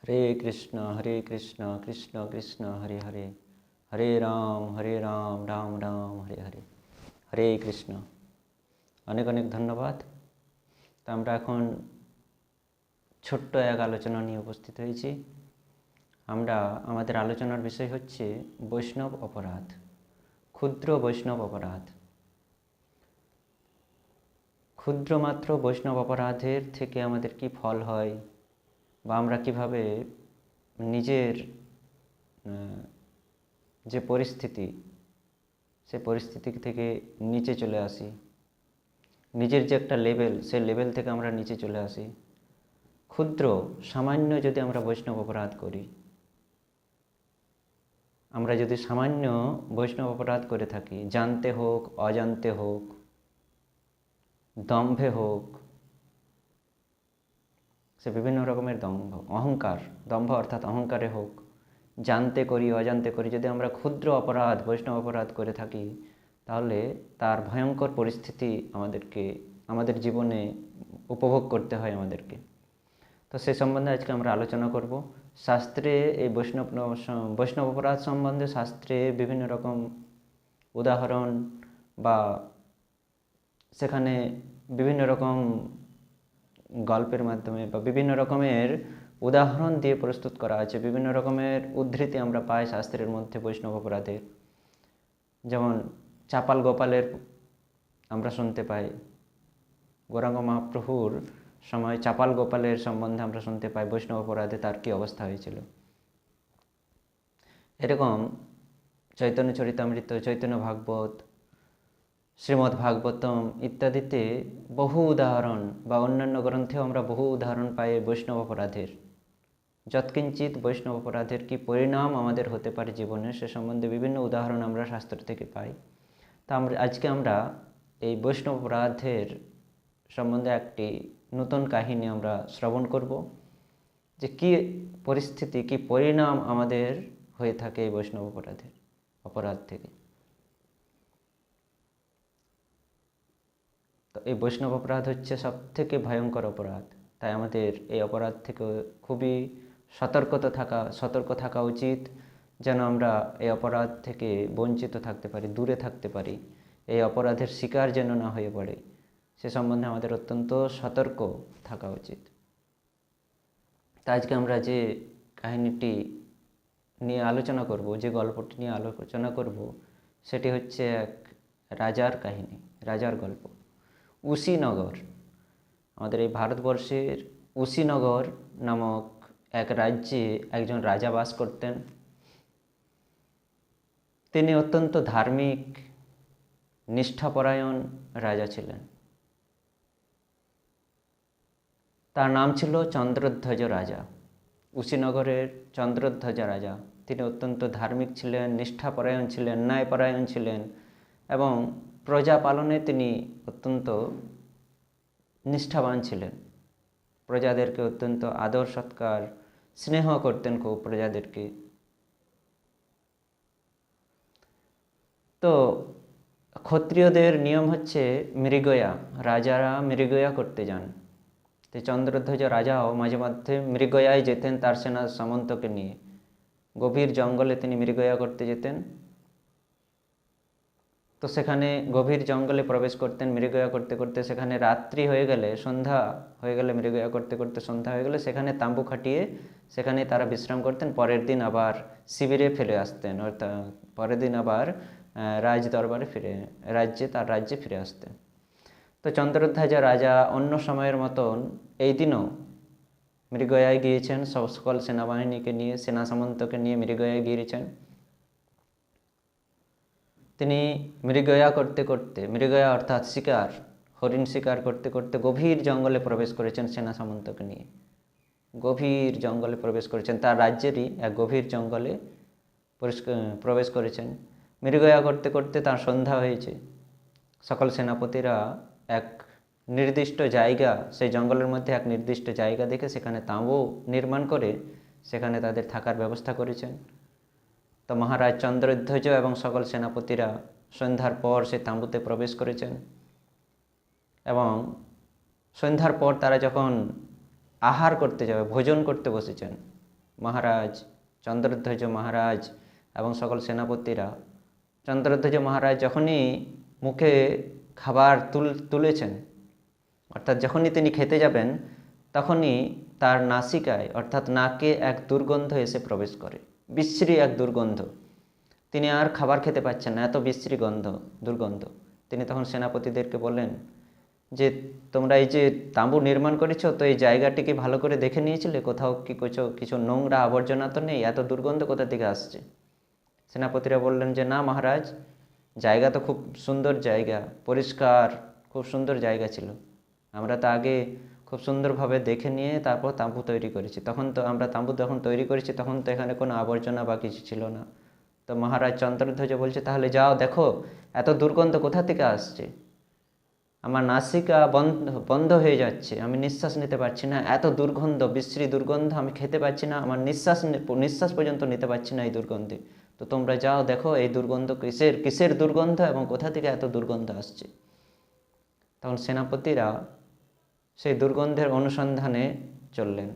हरे कृष्ण कृष्ण कृष्ण हरे हरे हरे राम राम राम हरे हरे हरे कृष्ण। অনেক অনেক ধন্যবাদ। তো আমরা এখন ছোট্ট এক আলোচনা নিয়ে উপস্থিত হয়েছি। আমরা আমাদের আলোচনার বিষয় হচ্ছে বৈষ্ণব অপরাধ, ক্ষুদ্র বৈষ্ণব অপরাধ। ক্ষুদ্র মাত্র বৈষ্ণব অপরাধের থেকে আমাদের কি ফল হয়, বা আমরা কিভাবে নিজের যে পরিস্থিতি, সে পরিস্থিতি থেকে নিচে চলে আসি, নিজের যে একটা লেভেল, সেই লেভেল থেকে আমরা নিচে চলে আসি। ক্ষুদ্র সামান্য যদি আমরা বৈষ্ণব অপরাধ করি, আমরা যদি সামান্য বৈষ্ণব অপরাধ করে থাকি, জানতে হোক অজান্তে হোক, দম্ভে হোক, সে বিভিন্ন রকমের দম্ভ অর্থাৎ অহংকারে হোক, জানতে করি অজান্তে করি, যদি আমরা ক্ষুদ্র অপরাধ বৈষ্ণব অপরাধ করে থাকি, তাহলে তার ভয়ঙ্কর পরিস্থিতি আমাদের জীবনে উপভোগ করতে হয় আমাদেরকে। তো সে সম্বন্ধে আজকে আমরা আলোচনা করব। শাস্ত্রে এই বৈষ্ণব অপরাধ সম্বন্ধে শাস্ত্রে বিভিন্ন রকম উদাহরণ বা সেখানে বিভিন্ন রকম গল্পের মাধ্যমে বা বিভিন্ন রকমের উদাহরণ দিয়ে প্রস্তুত করা আছে। বিভিন্ন রকমের উদ্ধৃতি আমরা পাই শাস্ত্রের মধ্যে বৈষ্ণব অপরাধের। যেমন চাপাল গোপালের আমরা শুনতে পাই, গৌরাঙ্গ মহাপ্রভুর সময় চাপাল গোপালের সম্বন্ধে আমরা শুনতে পাই বৈষ্ণব অপরাধে তার কী অবস্থা হয়েছিল। এরকম চৈতন্য চরিতামৃত, চৈতন্য ভাগবত, শ্রীমদ্ ভাগবতম ইত্যাদিতে বহু উদাহরণ, বা অন্যান্য গ্রন্থেও আমরা বহু উদাহরণ পাই বৈষ্ণব অপরাধের। যৎকিঞ্চিত বৈষ্ণব অপরাধের কি পরিণাম আমাদের হতে পারে জীবনে, সে সম্বন্ধে বিভিন্ন উদাহরণ আমরা শাস্ত্র থেকে পাই। তা আজকে আমরা এই বৈষ্ণব অপরাধের সম্বন্ধে একটি নতুন কাহিনী আমরা শ্রবণ করব, যে কি পরিস্থিতি, কি পরিণাম আমাদের হয়ে থাকে এই বৈষ্ণব অপরাধ থেকে। তো এই বৈষ্ণব অপরাধ হচ্ছে সব থেকে ভয়ঙ্কর অপরাধ। তাই আমাদের এই অপরাধ থেকে খুবই সতর্ক থাকা উচিত, যেন আমরা এই অপরাধ থেকে বঞ্চিত থাকতে পারি, দূরে থাকতে পারি, এই অপরাধের শিকার যেন না হয়ে পড়ে, সে সম্বন্ধে আমাদের অত্যন্ত সতর্ক থাকা উচিত। তাই আজকে আমরা যে কাহিনীটি নিয়ে আলোচনা করব, যে গল্পটি নিয়ে আলোচনা করব, সেটি হচ্ছে এক রাজার কাহিনী, রাজার গল্প। উশিনগর, আমাদের এই ভারতবর্ষের উশিনগর নামক এক রাজ্যে একজন রাজা বাস করতেন। তিনি অত্যন্ত ধার্মিক, নিষ্ঠাপরায়ণ রাজা ছিলেন। তার নাম ছিল চন্দ্রধ্বজ রাজা, উশিনগরের চন্দ্রধ্বজ রাজা। তিনি অত্যন্ত ধার্মিক ছিলেন, নিষ্ঠাপরায়ণ ছিলেন, ন্যায়পরায়ণ ছিলেন, এবং প্রজা পালনে তিনি অত্যন্ত নিষ্ঠাবান ছিলেন। প্রজাদেরকে অত্যন্ত আদর সৎকার, স্নেহ করতেন খুব প্রজাদেরকে। তো ক্ষত্রিয়দের নিয়ম হচ্ছে মৃগয়া, রাজারা মৃগয়া করতে যান। তো চন্দ্রধ্বজ রাজাও মাঝে মধ্যে মৃগয়ায় যেতেন তার সেনা সামন্তকে নিয়ে। গভীর জঙ্গলে তিনি মৃগয়া করতে যেতেন। তো সেখানে গভীর জঙ্গলে প্রবেশ করতেন মৃগয়া করতে করতে। সেখানে রাত্রি হয়ে গেলে, সন্ধ্যা হয়ে গেলে, মৃগয়া করতে করতে সন্ধ্যা হয়ে গেলে সেখানে তাঁবু খাটিয়ে সেখানে তারা বিশ্রাম করতেন। পরের দিন আবার শিবিরে ফিরে আসতেন, অর্থাৎ পরের দিন আবার তার রাজ্যে ফিরে আসতেন। তো চন্দ্রধ্বজ রাজা অন্য সময়ের মতন এই দিনও মৃগয়ায় গিয়েছেন, সকল সেনাবাহিনীকে নিয়ে, সেনা সামন্তকে নিয়ে মৃগয়ায় গিয়েছেন। তিনি মৃগয়া অর্থাৎ শিকার, হরিণ শিকার করতে করতে গভীর জঙ্গলে প্রবেশ করেছেন সেনা সামন্তকে নিয়ে। গভীর জঙ্গলে প্রবেশ করেছেন, তার রাজ্যেরই এক গভীর জঙ্গলে প্রবেশ করেছেন। মৃগয়া করতে করতে তার সন্ধ্যা হয়েছে। সকল সেনাপতিরা এক নির্দিষ্ট জায়গা, সেই জঙ্গলের মধ্যে এক নির্দিষ্ট জায়গা দেখে সেখানে তাঁবু নির্মাণ করে সেখানে তাদের থাকার ব্যবস্থা করেছেন। তো মহারাজ চন্দ্রধ্বজ এবং সকল সেনাপতিরা সন্ধ্যার পর সে তাঁবুতে প্রবেশ করেছেন, এবং সন্ধ্যার পর তারা যখন আহার করতে যাবে, ভোজন করতে বসেছেন, মহারাজ, চন্দ্রধ্বজ মহারাজ এবং সকল সেনাপতিরা, চন্দ্রধ্বজ মহারাজ যখনই মুখে খাবার তুলেছেন, অর্থাৎ যখনই তিনি খেতে যাবেন, তখনই তার নাসিকায় অর্থাৎ নাকে এক দুর্গন্ধ এসে প্রবেশ করে, বিশ্রী এক দুর্গন্ধ। তিনি আর খাবার খেতে পাচ্ছেন না, এত বিশ্রী দুর্গন্ধ। তিনি তখন সেনাপতিদেরকে বললেন যে তোমরা এই যে তাঁবু নির্মাণ করেছো, তো এই জায়গাটিকে ভালো করে দেখে নিয়েছিলে? কোথাও কি কিছু নোংরা আবর্জনা তো নেই? এত দুর্গন্ধ কোথা থেকে আসছে? সেনাপতিরা বললেন যে না মহারাজ, জায়গা তো খুব সুন্দর জায়গা, পরিষ্কার, খুব সুন্দর জায়গা ছিল। আমরা তো আগে খুব সুন্দরভাবে দেখে নিয়ে তারপর তাঁবু তৈরি করেছি। আমরা তাঁবু যখন তৈরি করেছি তখন তো এখানে কোনো আবর্জনা বা কিছু ছিল না। তো মহারাজ চন্দ্রধ্বজ বলছে তাহলে যাও দেখো এত দুর্গন্ধ কোথা থেকে আসছে, আমার নাসিকা বন্ধ হয়ে যাচ্ছে, আমি নিঃশ্বাস নিতে পারছি না, এত দুর্গন্ধ, বিশ্রী দুর্গন্ধ, আমি খেতে পাচ্ছি না, আমার নিঃশ্বাস পর্যন্ত নিতে পারছি না এই দুর্গন্ধে। তো তোমরা যাও দেখো এই দুর্গন্ধ কিসের দুর্গন্ধ এবং কোথা থেকে এত দুর্গন্ধ আসছে। তখন সেনাপতিরা সেই দুর্গন্ধের অনুসন্ধানে চললেন।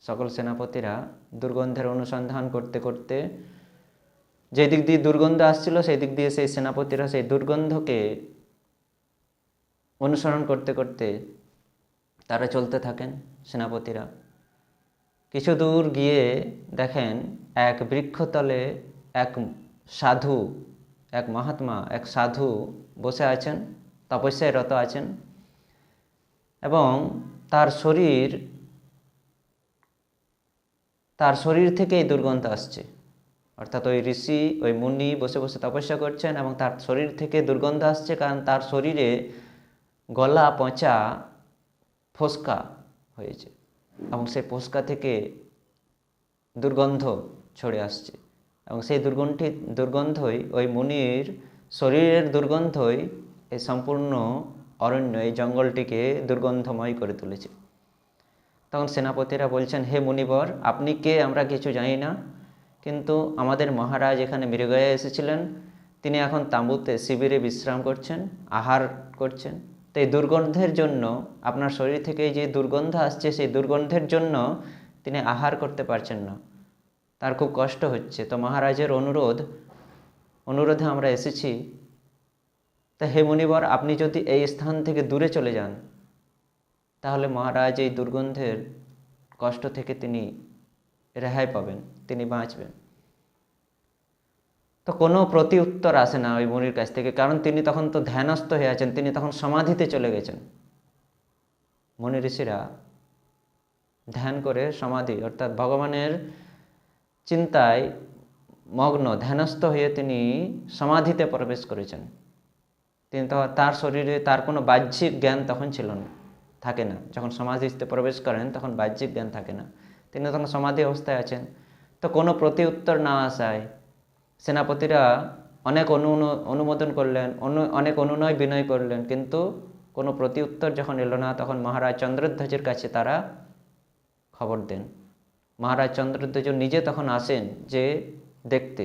সকল সেনাপতিরা দুর্গন্ধের অনুসন্ধান করতে করতে যে দিক দিয়ে দুর্গন্ধ আসছিল সেই দিক দিয়ে সেই সেনাপতিরা সেই দুর্গন্ধকে অনুসরণ করতে করতে তারা চলতে থাকেন। সেনাপতিরা কিছু দূর গিয়ে দেখেন এক বৃক্ষতলে এক সাধু, এক মহাত্মা, এক সাধু বসে আছেন, তপস্যায় রত আছেন এবং তার শরীর থেকেই দুর্গন্ধ আসছে। অর্থাৎ ওই ঋষি, ওই মুনি বসে বসে তপস্যা করছেন এবং তার শরীর থেকে দুর্গন্ধ আসছে, কারণ তার শরীরে গলা পচা ফোস্কা হয়েছে এবং সেই ফোস্কা থেকে দুর্গন্ধ ছড়ে আসছে এবং সেই দুর্গন্ধই ওই মুনির শরীরের দুর্গন্ধই এই সম্পূর্ণ অরণ্য, এই জঙ্গলটিকে দুর্গন্ধময় করে তুলেছে। তখন সেনাপতিরা বলছেন, হে মুনিবর, আপনি কে আমরা কিছু জানি না, কিন্তু আমাদের মহারাজ এখানে মৃগয়া এসেছিলেন, তিনি এখন তাঁবুতে শিবিরে বিশ্রাম করছেন, আহার করছেন। তো এই দুর্গন্ধের জন্য, আপনার শরীর থেকে যে দুর্গন্ধ আসছে সেই দুর্গন্ধের জন্য তিনি আহার করতে পারছেন না, তার খুব কষ্ট হচ্ছে। তো মহারাজের অনুরোধে আমরা এসেছি। তা হে মুনিবর, আপনি যদি এই স্থান থেকে দূরে চলে যান তাহলে মহারাজ এই দুর্গন্ধের কষ্ট থেকে তিনি রেহাই পাবেন, তিনি বাঁচবেন। তো কোনো প্রতি উত্তর আসে না ওই মুনির কাছ থেকে, কারণ তিনি তখন তো ধ্যানস্থ হয়ে আছেন, তিনি তখন সমাধিতে চলে গেছেন। মুনি ঋষিরা ধ্যান করে সমাধি অর্থাৎ ভগবানের চিন্তায় মগ্ন, ধ্যানস্থ হয়ে তিনি সমাধিতে প্রবেশ করেছেন। তিনি তো তার শরীরে তার কোনো বাহ্যিক জ্ঞান তখন ছিল না, থাকে না। যখন সমাধিতে প্রবেশ করেন তখন বাহ্যিক জ্ঞান থাকে না, তিনি তখন সমাধি অবস্থায় আছেন। তো কোনো প্রতি উত্তর না আসায় সেনাপতিরা অনেক অনুমোদন করলেন, অনেক অনুনয় বিনয় করলেন, কিন্তু কোনো প্রতি উত্তর যখন এলো না তখন মহারাজ চন্দ্রধ্বজের কাছে তারা খবর দেন। মহারাজ চন্দ্রধ্বজ নিজে তখন আসেন যে দেখতে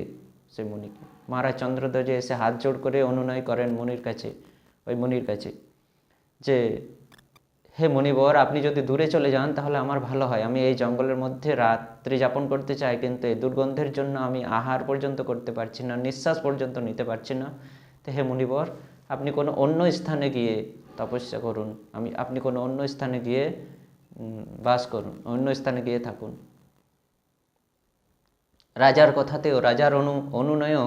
সেই মুনিকে। মহারাজ চন্দ্রধ্বজ এসে হাত জোড় করে অনুনয় করেন ওই মুনির কাছে যে হে মুনিবর, আপনি যদি দূরে চলে যান তাহলে আমার ভালো হয়, আমি এই জঙ্গলের মধ্যে রাত্রি যাপন করতে চাই, কিন্তু এই দুর্গন্ধের জন্য আমি আহার পর্যন্ত করতে পারছি না, নিঃশ্বাস পর্যন্ত নিতে পারছি না। তো হে মুনিবর, আপনি কোনো অন্য স্থানে গিয়ে তপস্যা করুন, আপনি কোনো অন্য স্থানে গিয়ে বাস করুন, অন্য স্থানে গিয়ে থাকুন। রাজার কথাতেও, রাজার অনুনয়েও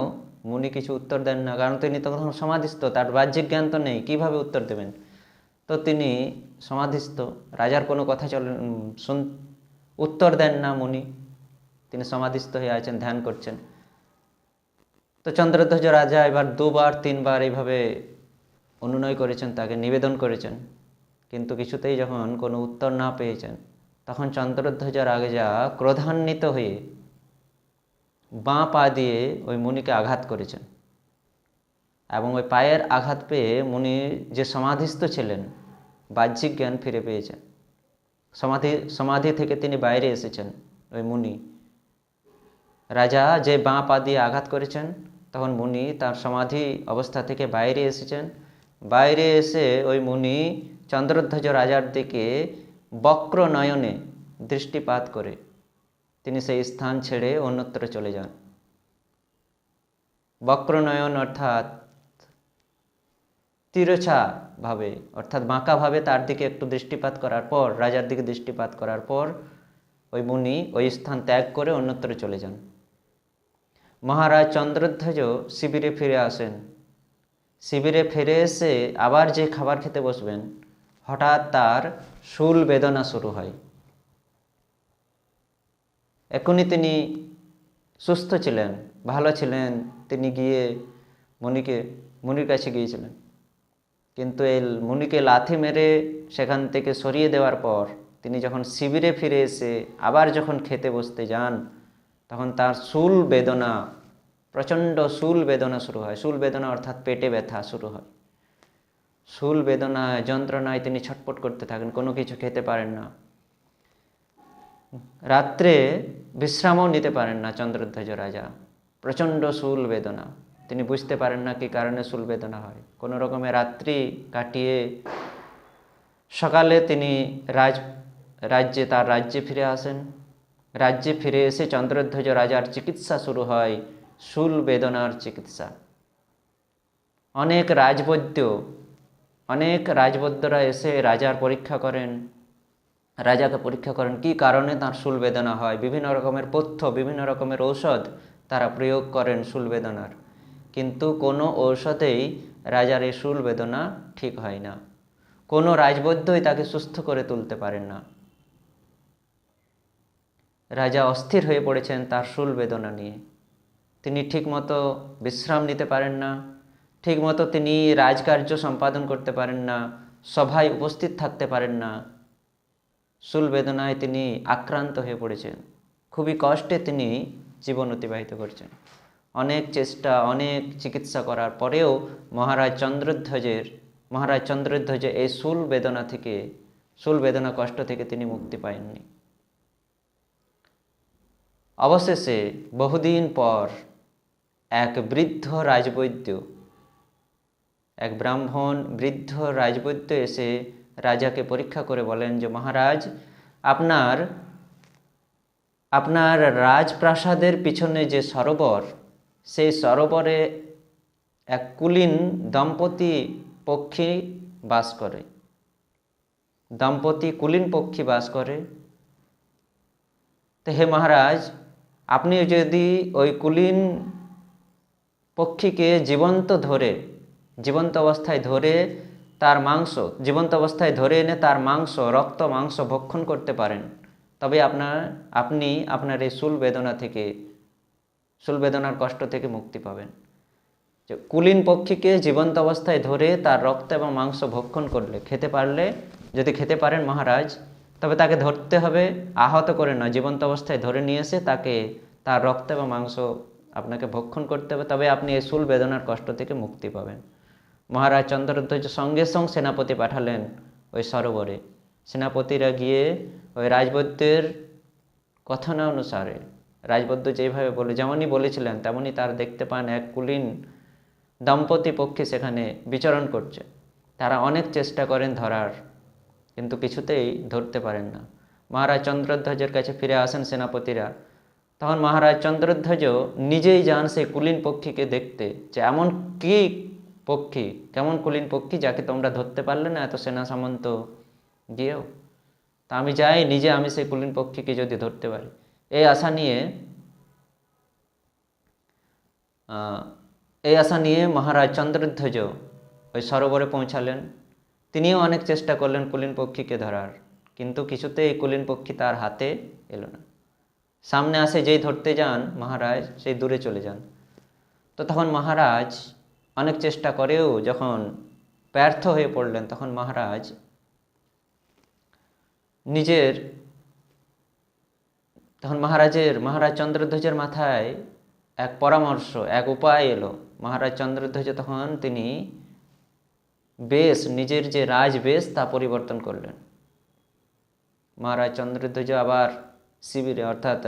মুনি কিছু উত্তর দেন না, কারণ তিনি তখন সমাধিস্থ, তার বাহ্যিক জ্ঞান তো নেই, কীভাবে উত্তর দেবেন। তো তিনি সমাধিস্থ, রাজার কোনো কথা উত্তর দেন না মুনি, তিনি সমাধিস্থ হয়ে আছেন, ধ্যান করছেন। তো চন্দ্রধ্বজ রাজা এবার 2বার 3বার এইভাবে অনুনয় করেছেন, তাকে নিবেদন করেছেন, কিন্তু কিছুতেই যখন কোনো উত্তর না পেয়েছেন তখন চন্দ্রধ্বজ রাজা ক্রোধান্বিত হয়ে বাঁ পা দিয়ে ওই মুনিকে আঘাত করেছেন এবং ওই পায়ের আঘাত পেয়ে মুনি যে সমাধিস্থ ছিলেন বাহ্যিক জ্ঞান ফিরে পেয়েছেন, সমাধি থেকে তিনি বাইরে এসেছেন। ওই মুনি, রাজা যে বাঁ পা দিয়ে আঘাত করেছেন তখন মুনি তার সমাধি অবস্থা থেকে বাইরে এসেছেন। বাইরে এসে ওই মুনি চন্দ্রধ্বজ রাজার দিকে বক্র নয়নে দৃষ্টিপাত করে তিনি সেই স্থান ছেড়ে অন্যত্র চলে যান। বক্রনয়ন অর্থাৎ তিরছাভাবে অর্থাৎ বাঁকাভাবে তার দিকে একটু দৃষ্টিপাত করার পর, রাজার দিকে দৃষ্টিপাত করার পর ওই মুনি ওই স্থান ত্যাগ করে অন্যত্র চলে যান। মহারাজ চন্দ্রধ্বজ শিবিরে ফিরে আসেন। শিবিরে ফিরে এসে আবার যে খাবার খেতে বসবেন, হঠাৎ তার শূল বেদনা শুরু হয়। এখনই তিনি সুস্থ ছিলেন, ভালো ছিলেন, তিনি গিয়ে মুনির কাছে গিয়েছিলেন, কিন্তু এই মুনিকে লাথি মেরে সেখান থেকে সরিয়ে দেওয়ার পর তিনি যখন শিবিরে ফিরে এসে আবার যখন খেতে বসতে যান, তখন তার শূল বেদনা, প্রচণ্ড শূল বেদনা শুরু হয়। শূল বেদনা অর্থাৎ পেটে ব্যথা শুরু হয়। শূল বেদনায়, যন্ত্রণায় তিনি ছটফট করতে থাকেন, কোনো কিছু খেতে পারেন না। রাত্রে বিশ্রামও নিতে পারেন না চন্দ্রধ্বজ রাজা। প্রচণ্ড শূল বেদনা, তিনি বুঝতে পারেন না কী কারণে শূল বেদনা হয়। কোনো রকমে রাত্রি কাটিয়ে সকালে তিনি তার রাজ্যে ফিরে আসেন। রাজ্যে ফিরে এসে চন্দ্রধ্বজ রাজার চিকিৎসা শুরু হয়, শূল বেদনার চিকিৎসা। অনেক রাজবৈদ্যরা এসে রাজাকে পরীক্ষা করেন কী কারণে তার শূল বেদনা হয়। বিভিন্ন রকমের পথ্য, বিভিন্ন রকমের ঔষধ তারা প্রয়োগ করেন শূল বেদনার, কিন্তু কোনো ঔষধেই রাজার এই শূল বেদনা ঠিক হয় না। কোনো রাজবৈদ্যই তাকে সুস্থ করে তুলতে পারেন না। রাজা অস্থির হয়ে পড়েছেন তার শূল বেদনা নিয়ে। তিনি ঠিকমতো বিশ্রাম নিতে পারেন না, ঠিকমতো তিনি রাজকার্য সম্পাদন করতে পারেন না, সভায় উপস্থিত থাকতে পারেন না। শূল বেদনায় তিনি আক্রান্ত হয়ে পড়েছেন। খুবই কষ্টে তিনি জীবন অতিবাহিত করছেন। অনেক চেষ্টা, অনেক চিকিৎসা করার পরেও মহারাজ চন্দ্রধ্বজের এই শূল বেদনা কষ্ট থেকে তিনি মুক্তি পাননি। অবশেষে বহুদিন পর এক ব্রাহ্মণ বৃদ্ধ রাজবৈদ্য এসে রাজাকে পরীক্ষা করে বলেন যে, মহারাজ, আপনার রাজপ্রাসাদের পিছনে যে সরোবর, সেই সরোবরে এক কুলীন কুলীন পক্ষী বাস করে। তো হে মহারাজ, আপনি যদি ওই কুলীন পক্ষীকে জীবন্ত অবস্থায় ধরে এনে তার রক্ত মাংস ভক্ষণ করতে পারেন, তবে আপনি আপনার এই শূল বেদনার কষ্ট থেকে মুক্তি পাবেন। যে কুলীন পক্ষীকে জীবন্ত অবস্থায় ধরে তার রক্ত এবং মাংস ভক্ষণ যদি খেতে পারেন মহারাজ, তবে তাকে ধরতে হবে, আহত করে না, জীবন্ত অবস্থায় ধরে নিয়ে এসে তার রক্ত এবং মাংস আপনাকে ভক্ষণ করতে হবে, তবে আপনি এই শূল বেদনার কষ্ট থেকে মুক্তি পাবেন। মহারাজ চন্দ্রধ্বজ সঙ্গে সঙ্গে সেনাপতি পাঠালেন ওই সরোবরে। সেনাপতিরা গিয়ে ওই রাজবৈদ্যের কথনা অনুসারে, রাজবৈদ্য যেমনই বলেছিলেন তেমনই তার দেখতে পান এক কুলীন দম্পতি পক্ষী সেখানে বিচরণ করছে। তারা অনেক চেষ্টা করেন ধরার, কিন্তু কিছুতেই ধরতে পারেন না। মহারাজ চন্দ্রধ্বজের কাছে ফিরে আসেন সেনাপতিরা। তখন মহারাজ চন্দ্রধ্বজ নিজেই যান সেই কুলীন পক্ষীকে দেখতে, যে কেমন কুলীন পক্ষী যাকে তোমরা ধরতে পারলে না এত সেনা সামন্ত গিয়েও। তা আমি যাই, আমি সেই কুলীন পক্ষীকে যদি ধরতে পারি। এই আশা নিয়ে মহারাজ চন্দ্রধ্বজ ওই সরোবরে পৌঁছালেন। তিনিও অনেক চেষ্টা করলেন কুলীন পক্ষীকে ধরার, কিন্তু কিছুতেই এই কুলীন পক্ষী তার হাতে এলো না। সামনে আসে, যেই ধরতে যান মহারাজ সেই দূরে চলে যান। তো তখন মহারাজ অনেক চেষ্টা করেও যখন ব্যর্থ হয়ে পড়লেন, তখন মহারাজ চন্দ্রধ্বজের মাথায় এক উপায় এলো। মহারাজ চন্দ্রধ্বজ তখন তিনি নিজের যে রাজবেশ তা পরিবর্তন করলেন। মহারাজ চন্দ্রধ্বজ আবার শিবিরে অর্থাৎ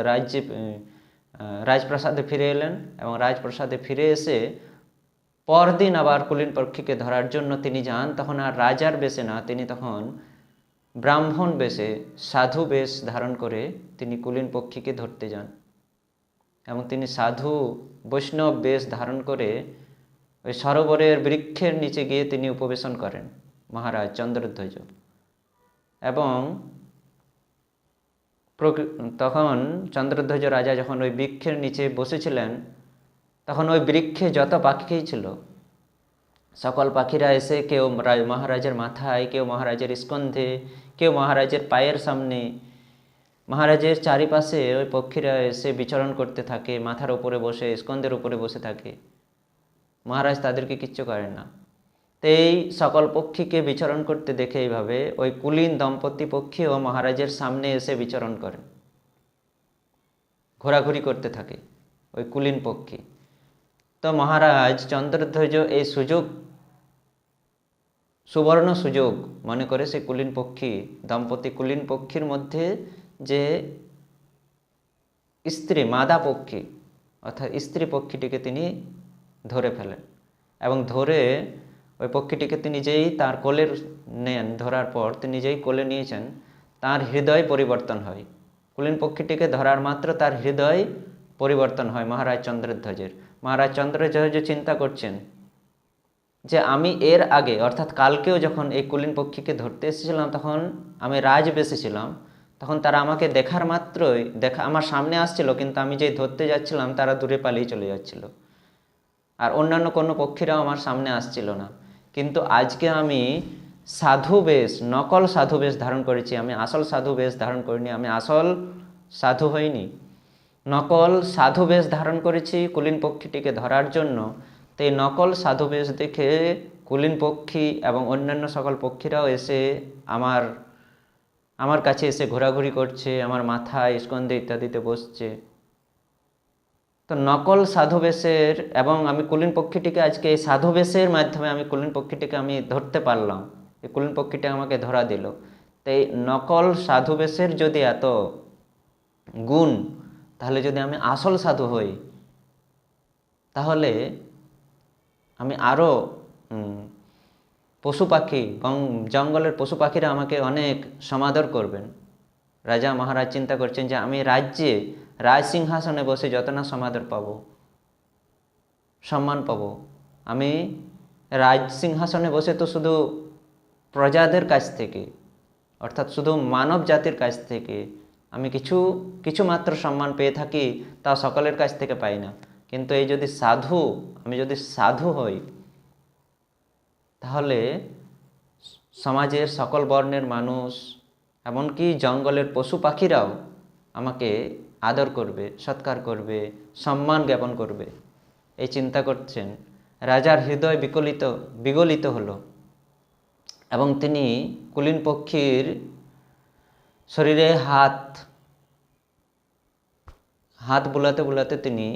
রাজপ্রাসাদে ফিরে এলেন, এবং রাজপ্রাসাদে ফিরে এসে পরদিন আবার কুলীন পক্ষীকে ধরার জন্য তিনি যান। তখন আর রাজার বেশে না, তিনি তখন ব্রাহ্মণ বেশে সাধু বেশ ধারণ করে তিনি কুলীন পক্ষীকে ধরতে যান এবং তিনি সাধু বৈষ্ণব বেশ ধারণ করে ওই সরোবরের বৃক্ষের নিচে গিয়ে তিনি উপবেশন করেন মহারাজ চন্দ্রধ্বজ। এবং তখন চন্দ্রধ্বজ রাজা যখন ওই বৃক্ষের নিচে বসেছিলেন, তখন ওই বৃক্ষে যত পাখি ছিল সকল পাখিরা এসে কেউ মহারাজের মাথায়, কেউ মহারাজের স্কন্ধে, কেউ মহারাজের পায়ের সামনে, মহারাজের চারিপাশে ওই পক্ষীরা এসে বিচরণ করতে থাকে, মাথার উপরে বসে, স্কন্ধের উপরে বসে থাকে। মহারাজ তাদেরকে কিচ্ছু করেন না। তো এই সকল পক্ষীকে বিচরণ করতে দেখে এইভাবে ওই কুলীন দম্পতি পক্ষীও মহারাজের সামনে এসে বিচরণ করেন, ঘোরাঘুরি করতে থাকে ওই কুলীন পক্ষী। তো মহারাজ চন্দ্রধ্বজ এই সুবর্ণ সুযোগ মনে করে সেই কুলীন পক্ষী দম্পতি কুলীন পক্ষীর মধ্যে যে স্ত্রী মাদা পক্ষী অর্থাৎ স্ত্রী পক্ষীটিকে তিনি ধরে ফেলেন এবং ধরে ওই পক্ষীটিকে তিনি যেই তার কোলে নেন, ধরার পর তিনি যেই কোলে নিয়েছেন তার হৃদয় পরিবর্তন হয়। কুলীন পক্ষীটিকে ধরার মাত্র তার হৃদয় পরিবর্তন হয় মহারাজ চন্দ্রধ্বজের। মহারাজ চন্দ্রধ্বজ চিন্তা করছেন যে আমি এর আগে অর্থাৎ কালকেও যখন এই কুলীন পক্ষীকে ধরতে এসেছিলাম তখন আমি রাজবেশে ছিলাম, তখন তারা আমাকে দেখার মাত্রই আমার সামনে আসছিল, কিন্তু আমি যেই ধরতে যাচ্ছিলাম তারা দূরে পালিয়ে চলে যাচ্ছিল, আর অন্যান্য কোনো পক্ষীরাও আমার সামনে আসছিল না। কিন্তু আজকে আমি সাধু বেশ, নকল সাধু বেশ ধারণ করেছি, আমি আসল সাধু বেশ ধারণ করিনি, আমি আসল সাধু হইনি, নকল সাধু বেশ ধারণ করেছি কুলীন পক্ষীটিকে ধরার জন্য। তো এই নকল সাধু বেশ দেখে কুলীন পক্ষী এবং অন্যান্য সকল পক্ষীরাও এসে আমার কাছে এসে ঘোরাঘুরি করছে, আমার মাথায়, স্কন্ধে ইত্যাদিতে বসছে। তো নকল সাধু বেশের এবং আমি কুলীন পক্ষীটিকে আজকে এই সাধু বেশের মাধ্যমে আমি কুলীন পক্ষীটিকে আমি ধরতে পারলাম, এই কুলীন পক্ষীটি আমাকে ধরা দিল। তো এই নকল সাধু বেশের যদি এত গুণ, তাহলে যদি আমি আসল সাধু হই তাহলে আমি আরও পশু পাখি, জঙ্গলের পশু পাখিরা আমাকে অনেক সমাদর করবেন। রাজা মহারাজ চিন্তা করছেন যে আমি রাজ্যে রাজ সিংহাসনে বসে যত না সমাদর পাব, সম্মান পাব, আমি রাজ সিংহাসনে বসে তো শুধু প্রজাদের কাছ থেকে অর্থাৎ শুধু মানব জাতির কাছ থেকে আমি কিছু মাত্র সম্মান পেয়ে থাকি, তা সকলের কাছ থেকে পাই না। কিন্তু এই যদি আমি যদি সাধু হই তাহলে সমাজের সকল বর্ণের মানুষ, এমনকি জঙ্গলের পশু পাখিরাও আমাকে আদর করবে, সৎকার করবে, সম্মান জ্ঞাপন করবে। এই চিন্তা করছেন রাজার হৃদয় বিগলিত হলো এবং তিনি কুলীন পক্ষীর শরীরে হাত বুলাতে বুলাতে তিনি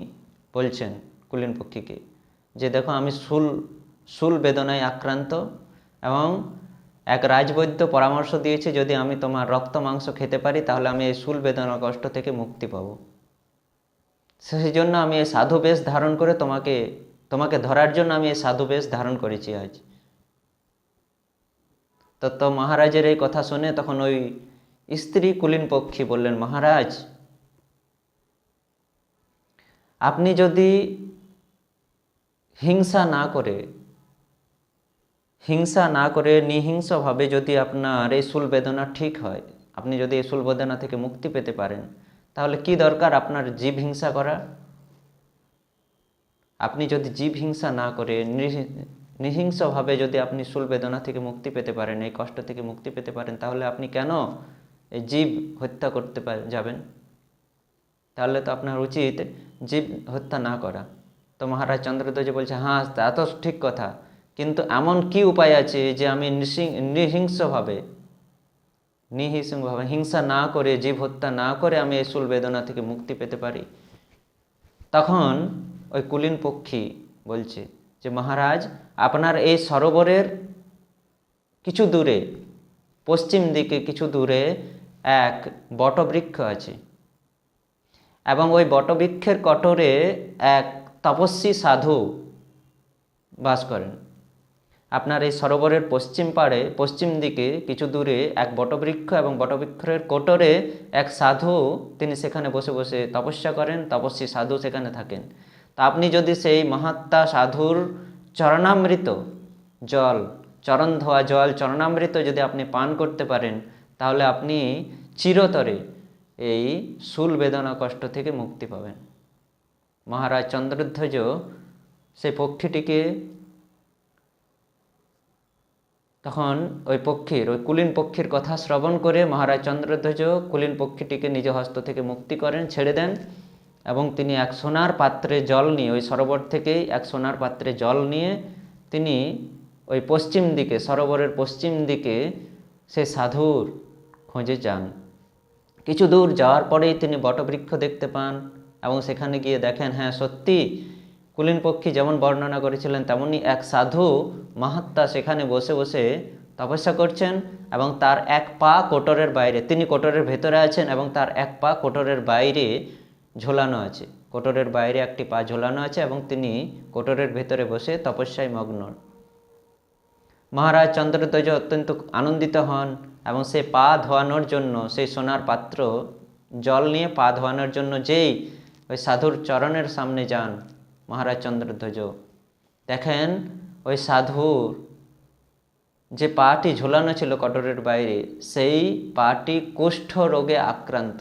বলছেন কুলীন পক্ষীকে যে দেখো আমি শূল বেদনায় আক্রান্ত এবং এক রাজবৈদ্য পরামর্শ দিয়েছে যদি আমি তোমার রক্ত মাংস খেতে পারি তাহলে আমি এই শূল বেদনা কষ্ট থেকে মুক্তি পাব। সেই জন্য আমি এই সাধু বেশ ধারণ করে তোমাকে ধরার জন্য আমি এই সাধু বেশ ধারণ করেছি আজ। তো মহারাজের এই কথা শুনে তখন ওই স্ত্রী কুলীন পক্ষী বললেন, মহারাজ আপনি যদি হিংসা না করে নিহিংসভাবে যদি আপনার এই শূল বেদনা ঠিক হয়, আপনি যদি এই শূল বেদনা থেকে মুক্তি পেতে পারেন, তাহলে কি দরকার আপনার জীব হিংসা করা? আপনি যদি জীব হিংসা না করে নিহিংসভাবে যদি আপনি শূল বেদনা থেকে মুক্তি পেতে পারেন, এই কষ্ট থেকে মুক্তি পেতে পারেন, তাহলে আপনি কেন এই জীব হত্যা করতে যাবেন? তাহলে তো আপনার উচিত জীব হত্যা না করা। তো মহারাজ চন্দ্রধ্বজ বলছে, হ্যাঁ তা তো ঠিক কথা, কিন্তু এমন কি উপায় আছে যে আমি নিহিংসভাবে হিংসা না করে, জীব হত্যা না করে আমি এই শূল বেদনা থেকে মুক্তি পেতে পারি? তখন ওই কুলীন পক্ষী বলছে যে মহারাজ আপনার এই সরোবরের কিছু দূরে, পশ্চিম দিকে কিছু দূরে এক বটবৃক্ষ আছে এবং ওই বটবৃক্ষের কটরে এক তপস্বী সাধু বাস করেন। আপনার এই সরোবরের পশ্চিম পাড়ে পশ্চিম দিকে কিছু দূরে এক বটবৃক্ষ, এবং বটবৃক্ষের কোটরে এক সাধু তিনি সেখানে বসে বসে তপস্যা করেন, তপস্বী সাধু সেখানে থাকেন। তা আপনি যদি সেই মহাত্মা সাধুর চরণামৃত জল, চরণ ধোয়া জল, চরণামৃত যদি আপনি পান করতে পারেন, তাহলে আপনি চিরতরে এই শূল বেদনা কষ্ট থেকে মুক্তি পাবেন। মহারাজ চন্দ্রধ্বজ সেই পক্ষীটিকে তখন ওই কুলীন পক্ষীর কথা শ্রবণ করে মহারাজ চন্দ্রধ্বজ কুলীন পক্ষীটিকে নিজ হস্ত থেকে মুক্তি করেন, ছেড়ে দেন, এবং তিনি এক সোনার পাত্রে জল নিয়ে, ওই সরোবর থেকেই এক সোনার পাত্রে জল নিয়ে তিনি ওই পশ্চিম দিকে, সরোবরের পশ্চিম দিকে সে সাধুর খোঁজে যান। কিছু দূর যাওয়ার পরেই তিনি বটবৃক্ষ দেখতে পান, এবং সেখানে গিয়ে দেখেন, হ্যাঁ সত্যি কুলীন পক্ষী যেমন বর্ণনা করেছিলেন তেমনি এক সাধু মহাত্মা সেখানে বসে বসে তপস্যা করছেন, এবং তার এক পা কোটরের বাইরে, তিনি কোটরের ভেতরে আছেন এবং তার এক পা কোটরের বাইরে ঝোলানো আছে, কোটরের বাইরে একটি পা ঝোলানো আছে, এবং তিনি কোটরের ভেতরে বসে তপস্যায় মগ্ন। মহারাজ চন্দ্রধ্বজ অত্যন্ত আনন্দিত হন, এবং সে পা ধোয়ানোর জন্য সেই সোনার পাত্র জল নিয়ে পা ধোয়ানোর জন্য যেই ওই সাধুর চরণের সামনে যান, মহারাজ চন্দ্রধ্বজ দেখেন ওই সাধুর যে পাটি ঝোলানো ছিল কোটরের বাইরে, সেই পাটি কুষ্ঠ রোগে আক্রান্ত।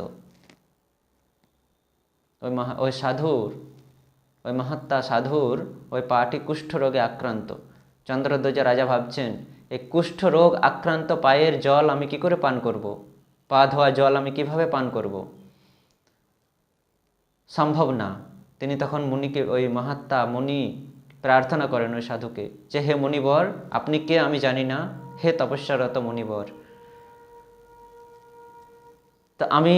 ওই সাধুর, ওই মহাত্মা সাধুর ওই পাটি কুষ্ঠ রোগে আক্রান্ত। চন্দ্রধ্বজ রাজা ভাবছেন, এই কুষ্ঠ রোগ আক্রান্ত পায়ের জল আমি কি করে পান করব? পা ধোয়া জল আমি কিভাবে পান করব? সম্ভব না। তিনি তখন মুনিকে, ওই মহাত্মা মুনি প্রার্থনা করেন ওই সাধুকে, যে হে মুনিবর, আপনি কে আমি জানি না, হে তপস্যারত মুনিবর, তা আমি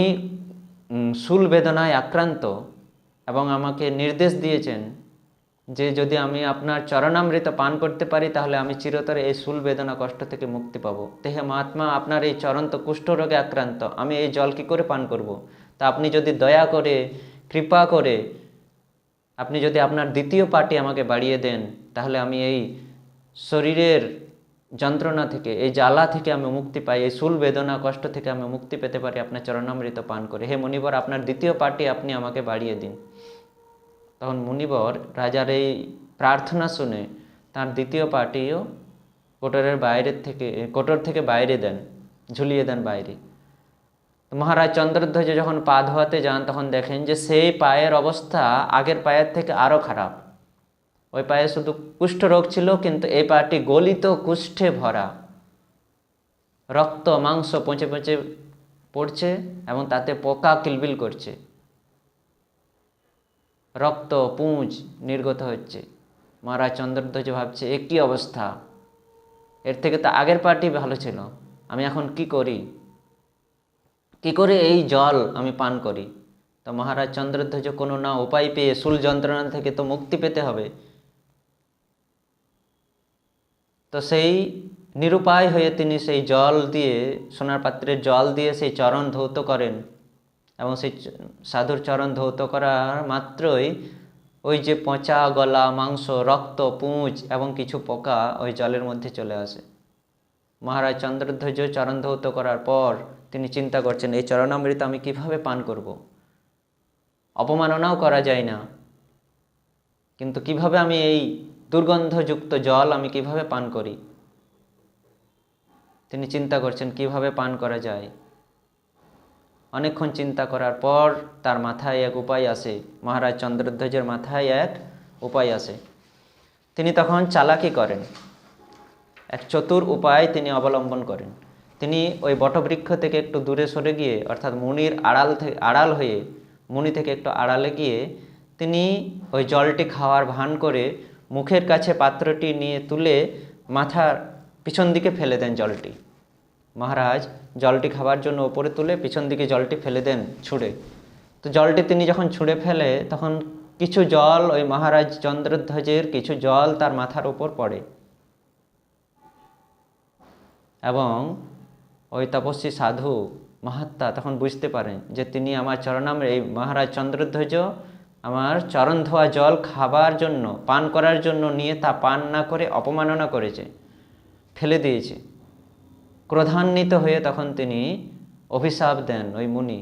শূল বেদনায় আক্রান্ত, এবং আমাকে নির্দেশ দিয়েছেন যে যদি আমি আপনার চরণামৃত পান করতে পারি তাহলে আমি চিরতরে এই শূল বেদনা কষ্ট থেকে মুক্তি পাবো। তে হে মহাত্মা, আপনার এই চরণ তো কুষ্ঠরোগে আক্রান্ত, আমি এই জল কী করে পান করব? তা আপনি যদি দয়া করে, কৃপা করে আপনি যদি আপনার দ্বিতীয় পাটি আমাকে বাড়িয়ে দেন, তাহলে আমি এই শরীরের যন্ত্রণা থেকে, এই জ্বালা থেকে আমি মুক্তি পাই, এই শূল বেদনা কষ্ট থেকে আমি মুক্তি পেতে পারি আপনার চরণামৃত পান করে। হে মুনিবর, আপনার দ্বিতীয় পাটি আপনি আমাকে বাড়িয়ে দিন। তখন মুনিবর রাজার এই প্রার্থনা শুনে তার দ্বিতীয় পাটিও কোটর থেকে বাইরে দেন, ঝুলিয়ে দেন বাইরে। মহারাজ চন্দ্রধ্বজ যখন পা ধোয়াতে যান, তখন দেখেন যে সেই পায়ের অবস্থা আগের পায়ের থেকে আরও খারাপ। ওই পায়ে শুধু কুষ্ঠ রোগ ছিল, কিন্তু এই পাটি গলিত কুষ্ঠে ভরা, রক্ত মাংস পচে পচে পড়ছে, এবং তাতে পোকা কিলবিল করছে, রক্ত পুঁজ নির্গত হচ্ছে। মহারাজ চন্দ্রধ্বজ ভাবছে, এ কী অবস্থা, এর থেকে তো আগের পাটি ভালো ছিল, আমি এখন কি করি, কি করে এই জল আমি পান করি? তো মহারাজ চন্দ্রধ্বজ কোনো না উপায় পেয়ে, শূল যন্ত্রণা থেকে তো মুক্তি পেতে হবে, তো সেই নিরুপায় হয়ে তিনি সেই জল দিয়ে, সোনার পাত্রের জল দিয়ে সেই চরণ ধৌত করেন, এবং সেই সাধুর চরণ ধৌত করার মাত্রই ওই যে পচা গলা মাংস, রক্ত পুঁজ এবং কিছু পোকা ওই জলের মধ্যে চলে আসে। মহারাজ চন্দ্রধ্বজ চরণ ধৌত করার পর তিনি চিন্তা করছেন, এই চরণামৃত আমি কিভাবে পান করব? অপমাননাও করা যায় না, কিন্তু কিভাবে আমি এই দুর্গন্ধযুক্ত জল আমি কিভাবে পান করি? তিনি চিন্তা করছেন কিভাবে পান করা যায়। অনেকক্ষণ চিন্তা করার পর তার মাথায় এক উপায় আসে, মহারাজ চন্দ্রধ্বজের মাথায় এক উপায় আসে। তিনি তখন চালাকি করেন, এক চতুর উপায় তিনি অবলম্বন করেন। তিনি ওই বটবৃক্ষ থেকে একটু দূরে সরে গিয়ে, অর্থাৎ মুনির আড়াল হয়ে, মুনি থেকে একটু আড়ালে গিয়ে তিনি ওই জলটি খাওয়ার ভান করে মুখের কাছে পাত্রটি নিয়ে তুলে মাথার পিছন দিকে ফেলে দেন জলটি। মহারাজ জলটি খাবার জন্য ওপরে তুলে পিছন দিকে জলটি ফেলে দেন ছুঁড়ে। তো জলটি তিনি যখন ছুঁড়ে ফেলে, তখন কিছু জল, ওই মহারাজ চন্দ্রধ্বজের কিছু জল তার মাথার উপর পড়ে, এবং ওই তপস্বী সাধু মহাত্মা তখন বুঝতে পারেন যে তিনি আমার চরণামৃত, এই মহারাজ চন্দ্রধ্বজ আমার চরণ ধোয়া জল খাবার জন্য, পান করার জন্য নিয়ে তা পান না করে অপমাননা করেছে, ফেলে দিয়েছে। ক্রোধান্বিত হয়ে তখন তিনি অভিশাপ দেন ওই মুনি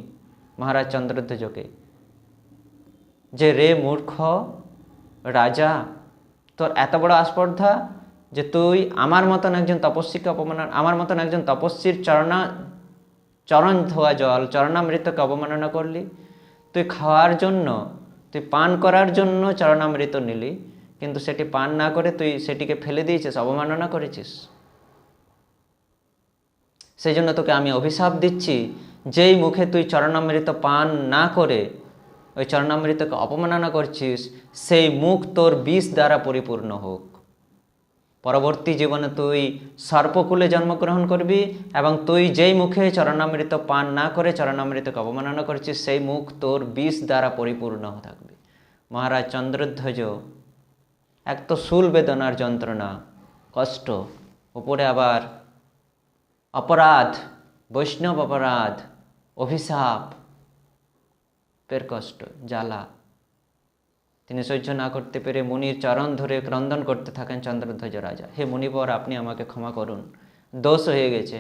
মহারাজ চন্দ্রধ্বজকে, যে রে মূর্খ রাজা, তোর এত বড় আস্পর্ধা যে তুই আমার মতন একজন তপস্বীকে অপমাননা, আমার মতন একজন তপস্বীর চরণ ধোয়া জল, চরণামৃতকে অবমাননা করলি। তুই খাওয়ার জন্য, তুই পান করার জন্য চরণামৃত নিলি, কিন্তু সেটি পান না করে তুই সেটিকে ফেলে দিয়েছিস, অবমাননা করেছিস। সেই জন্য তোকে আমি অভিশাপ দিচ্ছি, যেই মুখে তুই চরণামৃত পান না করে ওই চরণামৃতকে অপমাননা করছিস, সেই মুখ তোর বিষ দ্বারা পরিপূর্ণ হোক। পরবর্তী জীবনে তুই সর্পকুলে জন্মগ্রহণ করবি, এবং তুই যেই মুখে চরণামৃত পান না করে চরণামৃতকে অবমাননা করছিস, সেই মুখ তোর বিষ দ্বারা পরিপূর্ণ থাকবে। মহারাজ চন্দ্রধ্বজ এক তো শূল বেদনার যন্ত্রণা, কষ্ট, উপরে আবার অপরাধ, বৈষ্ণব অপরাধ, অভিশাপ, পের কষ্ট, জ্বালা, তিনি সহ্য না করতে পেরে মুনির চরণ ধরে ক্রন্দন করতে থাকেন চন্দ্রধ্বজ রাজা। হে মুনিবর, আপনি আমাকে ক্ষমা করুন, দোষ হয়ে গেছে,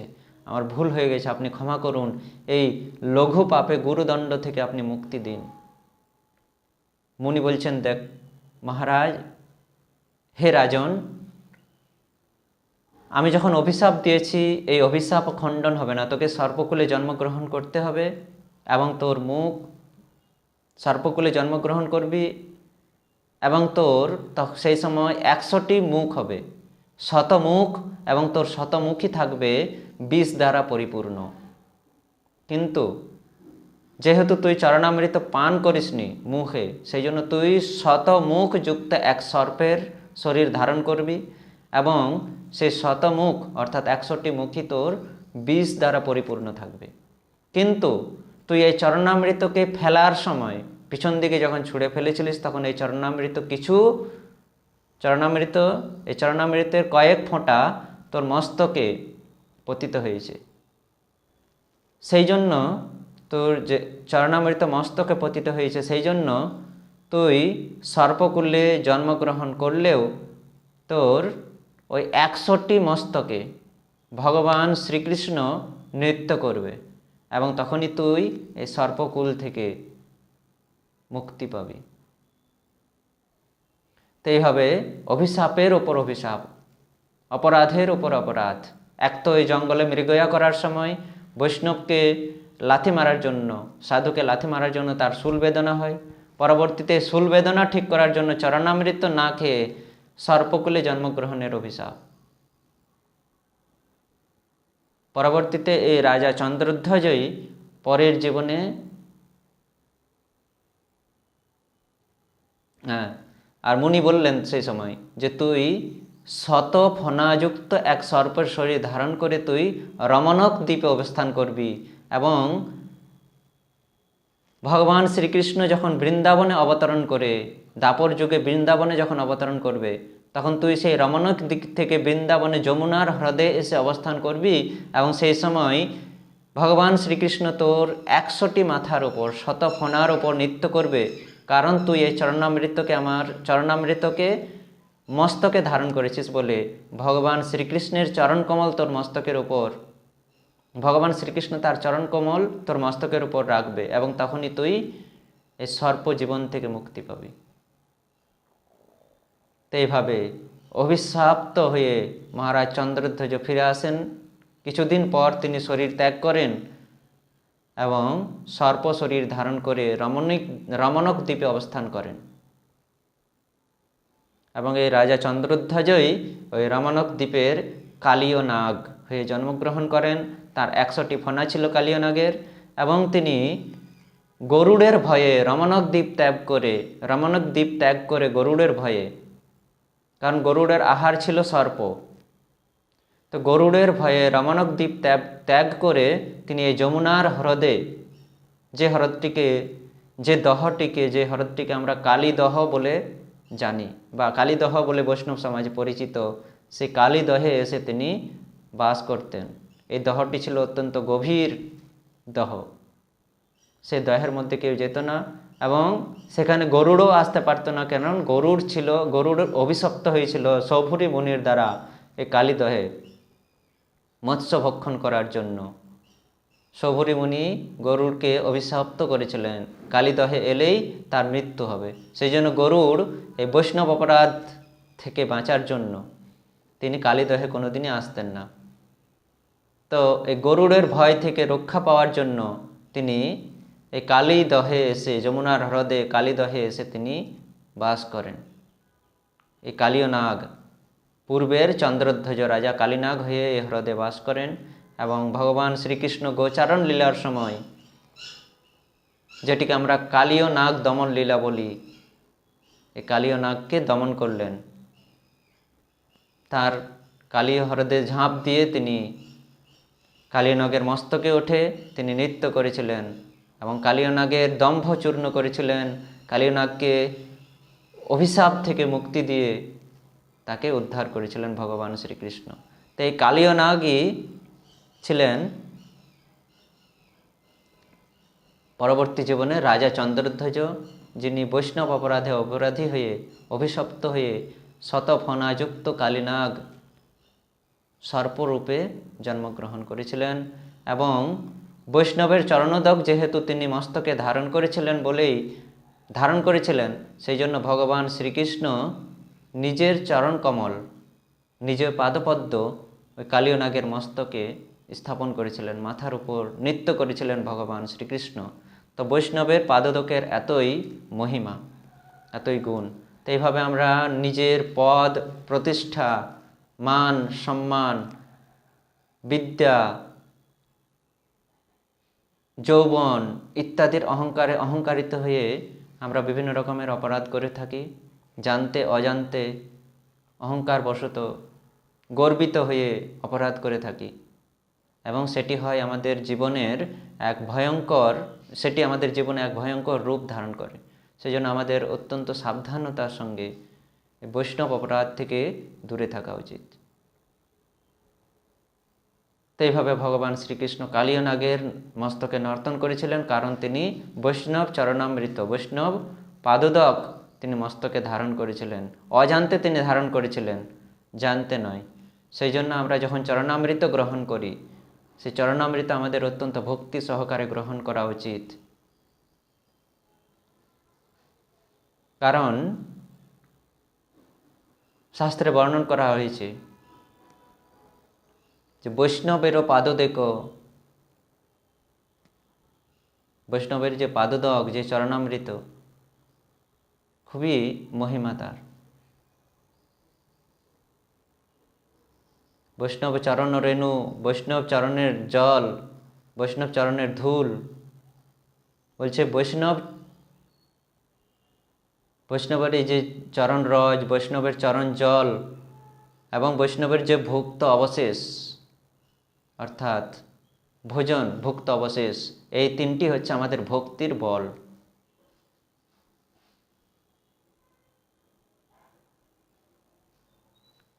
আমার ভুল হয়ে গেছে, আপনি ক্ষমা করুন, এই লঘু পাপে গুরুদণ্ড থেকে আপনি মুক্তি দিন। মুনি বলছেন, দেখ মহারাজ, হে রাজন, আমি যখন অভিশাপ দিয়েছি এই অভিশাপ খণ্ডন হবে না, তোকে সর্পকুলে জন্মগ্রহণ করতে হবে, এবং তোর মুখ সর্পকুলে জন্মগ্রহণ করবি, এবং তোর সেই সময় 100টি মুখ হবে, শতমুখ, এবং তোর শতমুখী থাকবে বিষ দ্বারা পরিপূর্ণ। কিন্তু যেহেতু তুই চরণামৃত পান করিসনি মুখে, সেই জন্য তুই শতমুখ যুক্ত এক সর্পের শরীর ধারণ করবি, এবং সেই শতমুখ অর্থাৎ 100টি মুখী তোর বিষ দ্বারা পরিপূর্ণ থাকবে। কিন্তু তুই এই চরণামৃতকে ফেলার সময় পিছন দিকে যখন ছুঁড়ে ফেলেছিলিস, তখন এই চরণামৃতের কয়েক ফোঁটা তোর মস্তকে পতিত হয়েছে। সেই জন্য তোর যে চরণামৃত মস্তকে পতিত হয়েছে, সেই জন্য তুই সর্পকুলে জন্মগ্রহণ করলেও তোর ওই 100টি মস্তকে ভগবান শ্রীকৃষ্ণ নৃত্য করবে, এবং তখনই তুই এই সর্পকুল থেকে মুক্তি পাবি। তো এইভাবে অভিশাপের ওপর অভিশাপ, অপরাধের ওপর অপরাধ। এক তো এই জঙ্গলে মৃগয়া করার সময় বৈষ্ণবকে লাথি মারার জন্য, সাধুকে লাথি মারার জন্য তার শূল বেদনা হয়, পরবর্তীতে শূল বেদনা ঠিক করার জন্য চরণামৃত না খেয়ে সর্পকুলে জন্মগ্রহণের অভিশাপ। পরবর্তীতে এই রাজা চন্দ্রধ্বজই পরের জীবনে আর মুনি বললেন সেই সময় যে তুই শত ফণাযুক্ত এক সর্পের শরীর ধারণ করে তুই রমণক দ্বীপে অবস্থান করবি, এবং ভগবান শ্রীকৃষ্ণ যখন বৃন্দাবনে অবতরণ করে, দ্বাপর যুগে বৃন্দাবনে যখন অবতরণ করবে, তখন তুই সেই রমণক দিক থেকে বৃন্দাবনে যমুনার হ্রদে এসে অবস্থান করবি, এবং সেই সময় ভগবান শ্রীকৃষ্ণ তোর 100টি মাথার ওপর, শত ফণার ওপর নৃত্য করবে, কারণ তুই এই চরণামৃতকে মস্তকে ধারণ করেছিস বলে ভগবান শ্রীকৃষ্ণের চরণকমল তোর মস্তকের ওপর, ভগবান শ্রীকৃষ্ণ তার চরণকমল তোর মস্তকের উপর রাখবে, এবং তখনই তুই এই সর্প জীবন থেকে মুক্তি পাবি। তো এইভাবে অভিশাপ্ত হয়ে মহারাজ চন্দ্রধ্বজ ফিরে আসেন। কিছুদিন পর তিনি শরীর ত্যাগ করেন এবং সর্প শরীর ধারণ করে রমণক দ্বীপে অবস্থান করেন, এবং এই রাজা চন্দ্রধ্বজই ওই রমণক দ্বীপের কালীয় নাগ হয়ে জন্মগ্রহণ করেন। তার 100টি ফণা ছিল কালীয় নাগের, এবং তিনি গরুড়ের ভয়ে রমণক দ্বীপ ত্যাগ করে গরুড়ের ভয়ে, কারণ গরুড়ের আহার ছিল সর্প, তো গরুড়ের ভয়ে রমণক দ্বীপ ত্যাগ করে তিনি এই যমুনার হ্রদে, যে হ্রদটিকে আমরা কালীদহ বলে জানি, বা কালীদহ বলে বৈষ্ণব সমাজে পরিচিত, সেই কালীদহে এসে তিনি বাস করতেন। এই দহটি ছিল অত্যন্ত গভীর দহ, সে দহের মধ্যে কেউ যেত না এবং সেখানে গরুড়ও আসতে পারতো না, কারণ গরুড় ছিল, গরুড় অভিশপ্ত হয়েছিল সৌভরী মুনির দ্বারা এই কালীদহে মৎস্য ভক্ষণ করার জন্য। সৌভরী মুনি গরুড়কে অভিশপ্ত করেছিলেন, কালীদহে এলেই তার মৃত্যু হবে। সেই জন্য গরুড় এই বৈষ্ণব অপরাধ থেকে বাঁচার জন্য তিনি কালীদহে কোনোদিনই আসতেন না। তো এই গরুড়ের ভয় থেকে রক্ষা পাওয়ার জন্য তিনি এই কালীদহে এসে, যমুনার হ্রদে কালীদহে এসে তিনি বাস করেন। এই কালীয় নাগ, পূর্বের চন্দ্রধ্বজ রাজা কালীনাগ হয়ে এই হ্রদে বাস করেন এবং ভগবান শ্রীকৃষ্ণ গোচারণ লীলার সময়, যেটিকে আমরা কালীয় নাগ দমন লীলা বলি, এই কালীয় নাগকে দমন করলেন। তার কালীয় হ্রদে ঝাঁপ দিয়ে তিনি কালীয় নাগের মস্তকে উঠে তিনি নৃত্য করেছিলেন এবং কালীয় নাগের দম্ভ চূর্ণ করেছিলেন। কালীয় নাগকে অভিশাপ থেকে মুক্তি দিয়ে তাকে উদ্ধার করেছিলেন ভগবান শ্রীকৃষ্ণ। তো এই কালীয় নাগই ছিলেন পরবর্তী জীবনে রাজা চন্দ্রধ্বজ, যিনি বৈষ্ণব অপরাধে অপরাধী হয়ে অভিশপ্ত হয়ে শতফণাযুক্ত কালীনাগ সর্পরূপে জন্মগ্রহণ করেছিলেন এবং বৈষ্ণবের চরণোদক যেহেতু তিনি মস্তকে ধারণ করেছিলেন, সেই জন্য ভগবান শ্রীকৃষ্ণ নিজের চরণ কমল, নিজের পাদপদ্ম ওই কালীয় নাগের মস্তকে স্থাপন করেছিলেন, মাথার উপর নৃত্য করেছিলেন ভগবান শ্রীকৃষ্ণ। তো বৈষ্ণবের পাদোদকের এতই মহিমা, এতই গুণ। তো এইভাবে আমরা নিজের পদ প্রতিষ্ঠা, মান সম্মান, বিদ্যা, যৌবন ইত্যাদির অহংকারে অহংকারিত হয়ে আমরা বিভিন্ন রকমের অপরাধ করে থাকি। জানতে অজান্তে অহংকারবশত গর্বিত হয়ে অপরাধ করে থাকি এবং সেটি আমাদের জীবনে এক ভয়ঙ্কর রূপ ধারণ করে। সেজন্য আমাদের অত্যন্ত সাবধানতার সঙ্গে বৈষ্ণব অপরাধ থেকে দূরে থাকা উচিত। তো এইভাবে ভগবান শ্রীকৃষ্ণ কালীয় নাগের মস্তকে নর্তন করেছিলেন, কারণ তিনি বৈষ্ণব চরণামৃত, বৈষ্ণব পাদোদক তিনি মস্তকে ধারণ করেছিলেন। অজান্তে তিনি ধারণ করেছিলেন, জানতে নয়। সেই জন্য আমরা যখন চরণামৃত গ্রহণ করি, সেই চরণামৃত আমাদের অত্যন্ত ভক্তি সহকারে গ্রহণ করা উচিত। কারণ শাস্ত্রে বর্ণন করা হয়েছে যে বৈষ্ণবেরও পাদোদেকো, বৈষ্ণবের যে পাদোদক, যে চরণামৃত, খুবই মহিমা তার। বৈষ্ণব চরণ রেণু, বৈষ্ণব চরণের জল, বৈষ্ণব চরণের ধুল, বলছে বৈষ্ণবের এই যে চরণ রজ, বৈষ্ণবের চরণ জল এবং বৈষ্ণবের যে ভুক্ত অবশেষ অর্থাৎ ভোজন, ভুক্ত অবশেষ, এই তিনটি হচ্ছে আমাদের ভক্তির বল।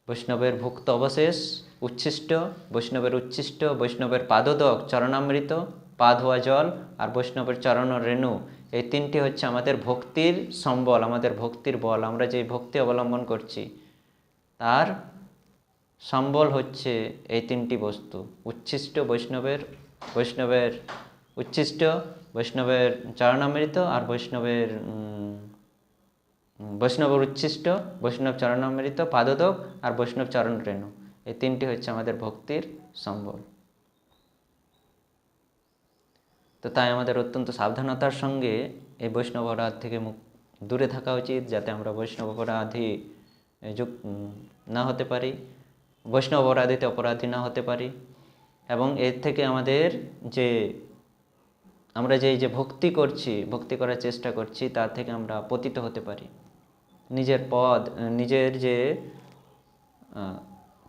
বৈষ্ণবের ভুক্ত অবশেষ উচ্ছিষ্ট, বৈষ্ণবের উচ্ছিষ্ট, বৈষ্ণবের পাদোদক চরণামৃত, পা ধোয়া জল আর বৈষ্ণবের চরণ রেণু, এই তিনটি হচ্ছে আমাদের ভক্তির সম্বল, আমাদের ভক্তির বল। আমরা যে ভক্তি অবলম্বন করছি তার সম্বল হচ্ছে এই তিনটি বস্তু। উচ্ছিষ্ট বৈষ্ণবের উচ্ছিষ্ট, বৈষ্ণবের চরণামৃত আর বৈষ্ণবের উচ্ছিষ্ট, বৈষ্ণব চরণামৃত, পাদোদক আর বৈষ্ণব চরণ রেণু, এই তিনটি হচ্ছে আমাদের ভক্তির সম্বল। তো তাই আমাদের অত্যন্ত সাবধানতার সঙ্গে এই বৈষ্ণব অপরাধ থেকে দূরে থাকা উচিত, যাতে আমরা বৈষ্ণব অপরাধী না হতে পারি, বৈষ্ণব অপরাধীতে অপরাধী না হতে পারি এবং এর থেকে আমরা যে ভক্তি করছি, ভক্তি করার চেষ্টা করছি, তার থেকে আমরা পতিত হতে পারি। নিজের যে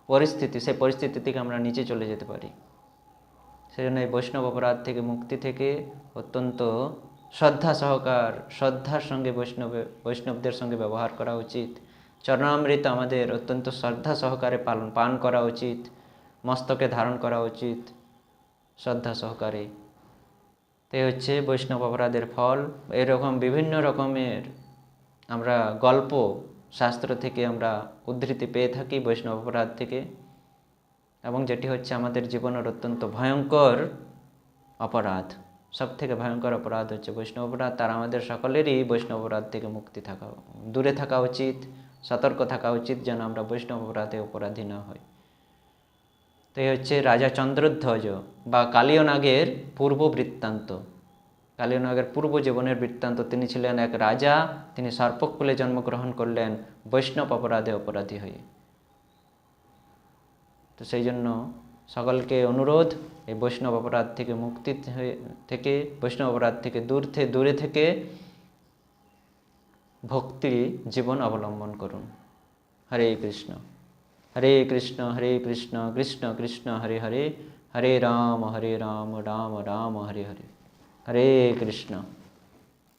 পরিস্থিতি, সেই পরিস্থিতি থেকে আমরা নিচে চলে যেতে পারি। সেজন্য এই বৈষ্ণব অপরাধ থেকে মুক্তি থেকে অত্যন্ত শ্রদ্ধার সঙ্গে বৈষ্ণবদের সঙ্গে ব্যবহার করা উচিত। চরণামৃত আমাদের অত্যন্ত শ্রদ্ধা সহকারে পান করা উচিত, মস্তকে ধারণ করা উচিত শ্রদ্ধা সহকারে। তো এই হচ্ছে বৈষ্ণব অপরাধের ফল। এরকম বিভিন্ন রকমের আমরা গল্প শাস্ত্র থেকে আমরা উদ্ধৃতি পেয়ে থাকি বৈষ্ণব অপরাধ থেকে, এবং যেটি হচ্ছে আমাদের জীবনের অত্যন্ত ভয়ঙ্কর অপরাধ। সব থেকে ভয়ঙ্কর অপরাধ হচ্ছে বৈষ্ণব অপরাধ। তার আমাদের সকলেরই বৈষ্ণব অপরাধ থেকে মুক্তি থাকা, দূরে থাকা উচিত, সতর্ক থাকা উচিত যেন আমরা বৈষ্ণব অপরাধে অপরাধী না হই। তো এই হচ্ছে রাজা চন্দ্রধ্বজ বা কালীয় নাগের পূর্ব বৃত্তান্ত। কালীয় নাগের পূর্ব জীবনের বৃত্তান্ত। তিনি ছিলেন এক রাজা, তিনি সর্পকুলে জন্মগ্রহণ করলেন বৈষ্ণব অপরাধে অপরাধী হয়ে। তো সেই জন্য সকলকে অনুরোধ, এই বৈষ্ণব অপরাধ থেকে মুক্তি থেকে, বৈষ্ণব অপরাধ থেকে দূরে থেকে ভক্তি জীবন অবলম্বন করুন। হরে কৃষ্ণ হরে কৃষ্ণ কৃষ্ণ কৃষ্ণ হরে হরে, হরে রাম রাম রাম হরে হরে। হরে কৃষ্ণ।